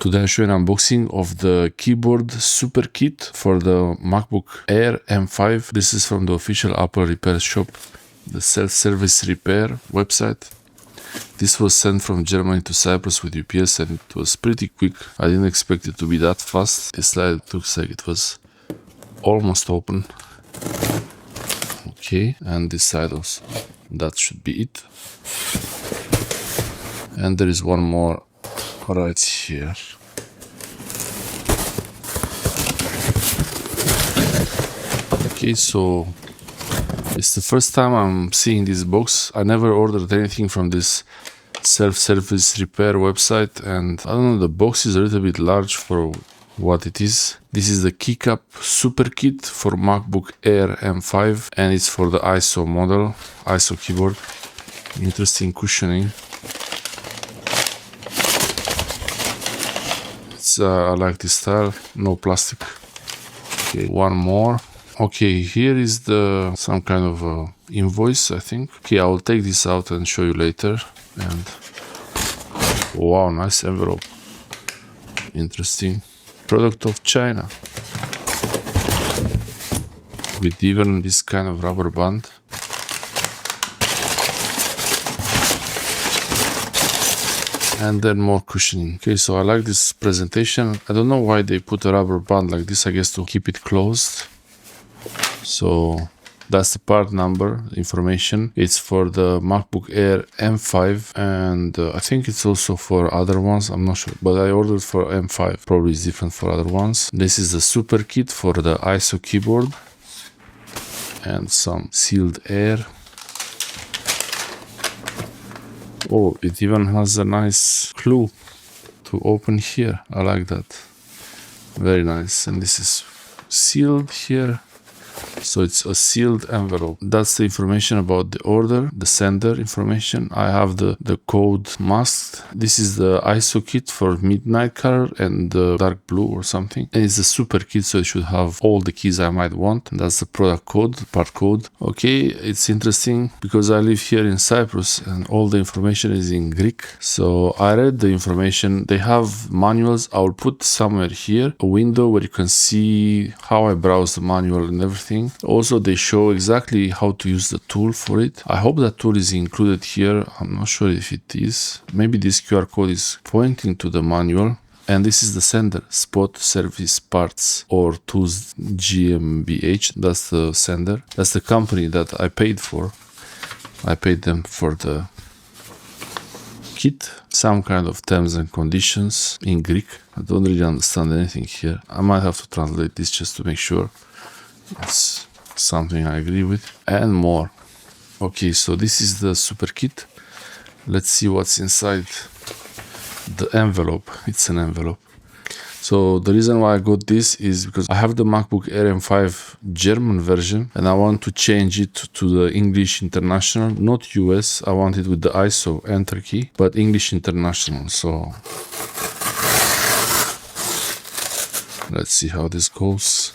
Today I show an unboxing of the keyboard Super Kit for the MacBook Air M5. This is from the official Apple repair shop, the self-service repair website. This was sent from Germany to Cyprus with UPS and it was pretty quick. I didn't expect it to be that fast. This side looks like it was almost open. Okay, and this side also. That should be it. And there is one more right here. Okay, so it's the first time I'm seeing this box. I never ordered anything from this self-service repair website, and I don't know, the box is a little bit large for what it is. This is the Keycap Super Kit for MacBook Air M5 and it's for the ISO model, ISO keyboard. Interesting cushioning. I like this style, no plastic. Okay, one more. Okay, here is the some kind of invoice, I think. Okay, I will take this out and show you later. And wow, nice envelope. Interesting. Product of China. With even this kind of rubber band. And then more cushioning. Okay, so I like this presentation. I don't know why they put a rubber band like this, I guess to keep it closed. So that's the part number information. It's for the MacBook Air M5 and I think it's also for other ones, I'm not sure, but I ordered for M5, probably it's different for other ones. This is the Super Kit for the ISO keyboard and some sealed air. Oh, it even has a nice clue to open here. I like that. Very nice. And this is sealed here. So it's a sealed envelope. That's the information about the order, the sender information. I have the code masked. This is the ISO kit for midnight color and the dark blue or something. And it's a super kit, so it should have all the keys I might want. And that's the product code, part code. Okay, it's interesting because I live here in Cyprus and all the information is in Greek. So I read the information. They have manuals. I will put somewhere here a window where you can see how I browse the manual and everything. Also, they show exactly how to use the tool for it. I hope that tool is included here. I'm not sure if it is. Maybe this QR code is pointing to the manual. And this is the sender, Spot Service Parts or Tools GmbH. That's the sender. That's the company that I paid for. I paid them for the kit. Some kind of terms and conditions in Greek. I don't really understand anything here. I might have to translate this just to make sure it's something I agree with, and more. Okay, so this is the Super Kit. Let's see what's inside the envelope. It's an envelope. So the reason why I got this is because I have the MacBook Air M5 German version and I want to change it to the English International, not US. I want it with the ISO enter key, but English International. So let's see how this goes.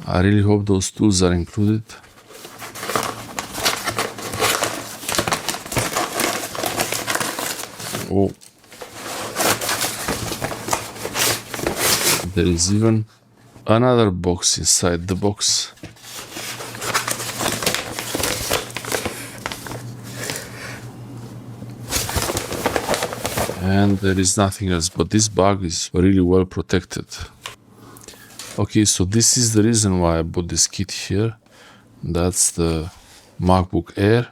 I really hope those tools are included. Oh, there is even another box inside the box. And there is nothing else, but this bag is really well protected. Okay, so this is the reason why I bought this kit here. That's the MacBook Air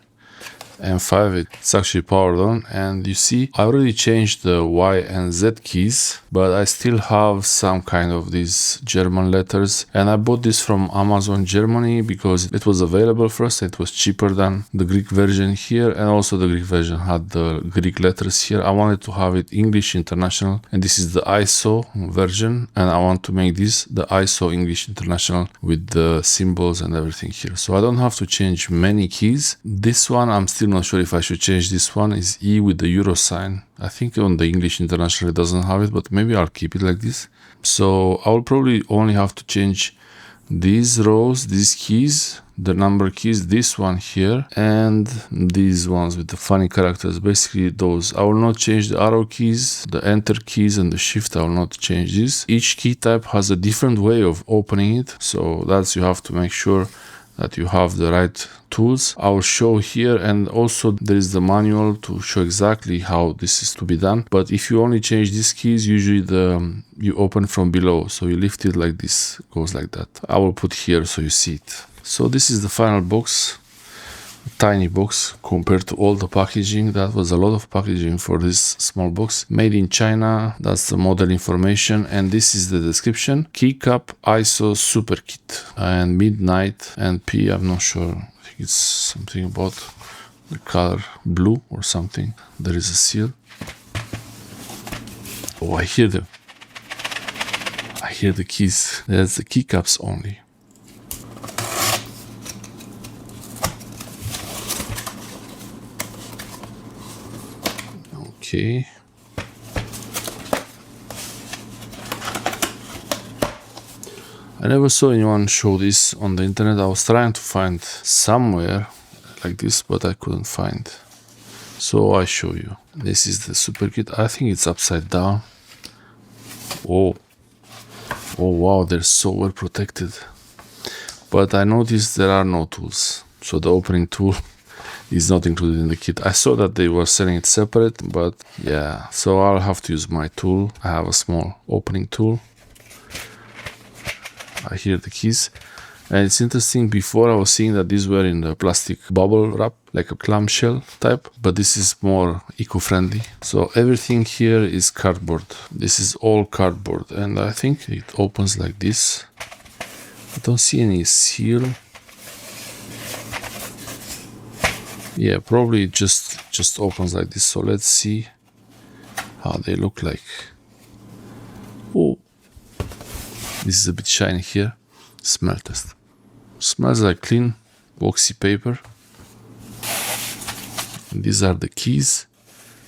M5. It's actually powered on, and you see I already changed the Y and Z keys, but I still have some kind of these German letters, and I bought this from Amazon Germany because it was available first. It was cheaper than the Greek version here, and also the Greek version had the Greek letters here. I wanted to have it English International, and this is the ISO version, and I want to make this the ISO English International with the symbols and everything here, so I don't have to change many keys. This one I'm still not sure if I should change. This one is E with the euro sign. I think on the English International it doesn't have it, but maybe I'll keep it like this. So I'll probably only have to change these rows, these keys, the number keys, this one here, and these ones with the funny characters, basically those. I will not change the arrow keys, the enter keys, and the shift. I will not change this. Each key type has a different way of opening it, so that's, you have to make sure that you have the right tools. I will show here, and also there is the manual to show exactly how this is to be done. But if you only change these keys, usually you open from below, so you lift it like this, it goes like that. I will put here so you see it. So this is the final box, a tiny box compared to all the packaging. That was a lot of packaging for this small box. Made in China, that's the model information, and this is the description. Keycap ISO Super Kit and midnight NP, I'm not sure, I think it's something about the color blue or something. There is a seal. Oh, I hear them. I hear the keys. There's the keycaps only. Okay. I never saw anyone show this on the internet. I was trying to find somewhere like this, but I couldn't find. So I show you. This is the Super Kit. I think it's upside down. Oh wow, they're so well protected. But I noticed there are no tools. So the opening tool is not included in the kit. I saw that they were selling it separate, but yeah, so I'll have to use my tool. I have a small opening tool. I hear the keys, and it's interesting. Before I was seeing that these were in the plastic bubble wrap, like a clamshell type, but this is more eco-friendly. So everything here is cardboard. This is all cardboard, and I think it opens like this. I don't see any seal. Yeah, probably it just opens like this. So let's see how they look like. Oh, this is a bit shiny here. Smell test. Smells like clean boxy paper. And these are the keys.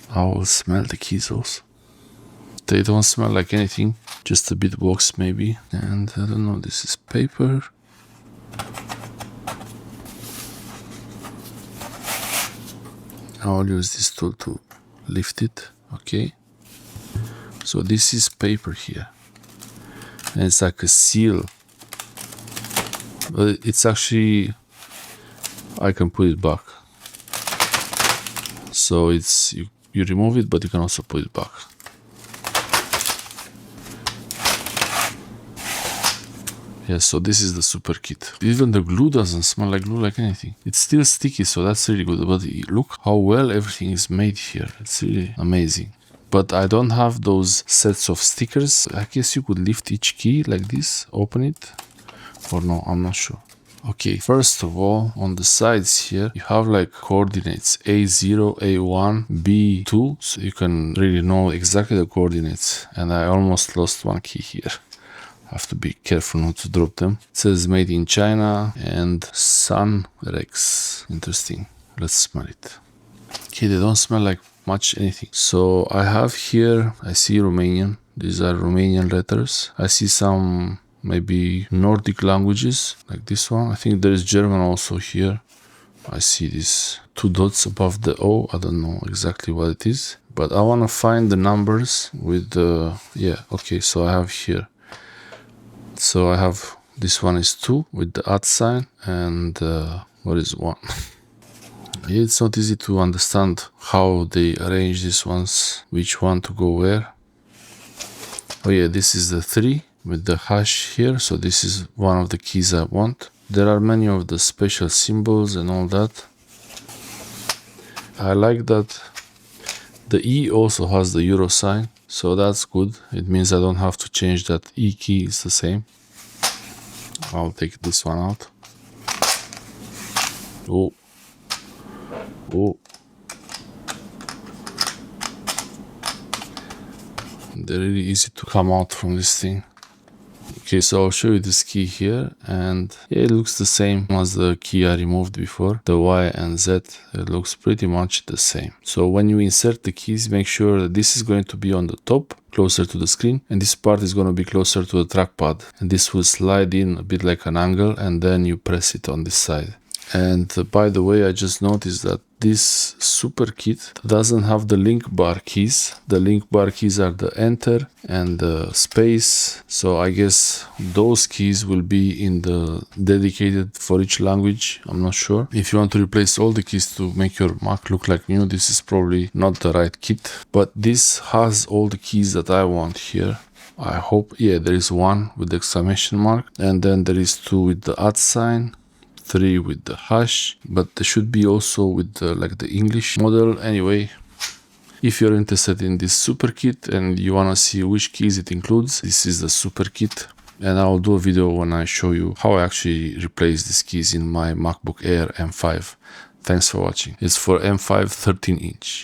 I will smell the keys also. They don't smell like anything, just a bit box maybe. And I don't know, this is paper. I'll use this tool to lift it. Okay. So this is paper here. And it's like a seal. But it's actually, I can put it back. So it's, you remove it, but you can also put it back. Yeah, so this is the Super Kit. Even the glue doesn't smell like glue like anything. It's still sticky, so that's really good. But look how well everything is made here. It's really amazing. But I don't have those sets of stickers. I guess you could lift each key like this, open it. Or no, I'm not sure. Okay, first of all, on the sides here, you have like coordinates A0, A1, B2. So you can really know exactly the coordinates. And I almost lost one key here. Have to be careful not to drop them. It says made in China and Sunrex. Interesting. Let's smell it. Okay, they don't smell like much anything. So I have here, I see Romanian. These are Romanian letters. I see some maybe Nordic languages like this one. I think there is German also here. I see these two dots above the O. I don't know exactly what it is, but I want to find the numbers with the, yeah, okay, so I have here. So I have, this one is 2 with the @ sign, and what is 1? It's not easy to understand how they arrange these ones, which one to go where. Oh yeah, this is the 3 with the hash here, so this is one of the keys I want. There are many of the special symbols and all that. I like that the E also has the euro sign. So that's good. It means I don't have to change that E key, it's the same. I'll take this one out. Oh. They're really easy to come out from this thing. Okay, so I'll show you this key here, and yeah, it looks the same as the key I removed before. The Y and Z, it looks pretty much the same. So when you insert the keys, make sure that this is going to be on the top, closer to the screen, and this part is going to be closer to the trackpad. And this will slide in a bit like an angle, and then you press it on this side. And by the way, I just noticed that this Super Kit doesn't have the link bar keys. The link bar keys are the enter and the space. So I guess those keys will be in the dedicated for each language. I'm not sure. If you want to replace all the keys to make your Mac look like new, this is probably not the right kit. But this has all the keys that I want here. I hope. Yeah, there is one with the exclamation mark, and then there is two with the @ sign, 3 with the hash, but there should be also with the, like the English model. Anyway, if you're interested in this Super Kit and you want to see which keys it includes, this is the Super Kit, and I'll do a video when I show you how I actually replace these keys in my MacBook Air M5. Thanks for watching. It's for M5 13-inch.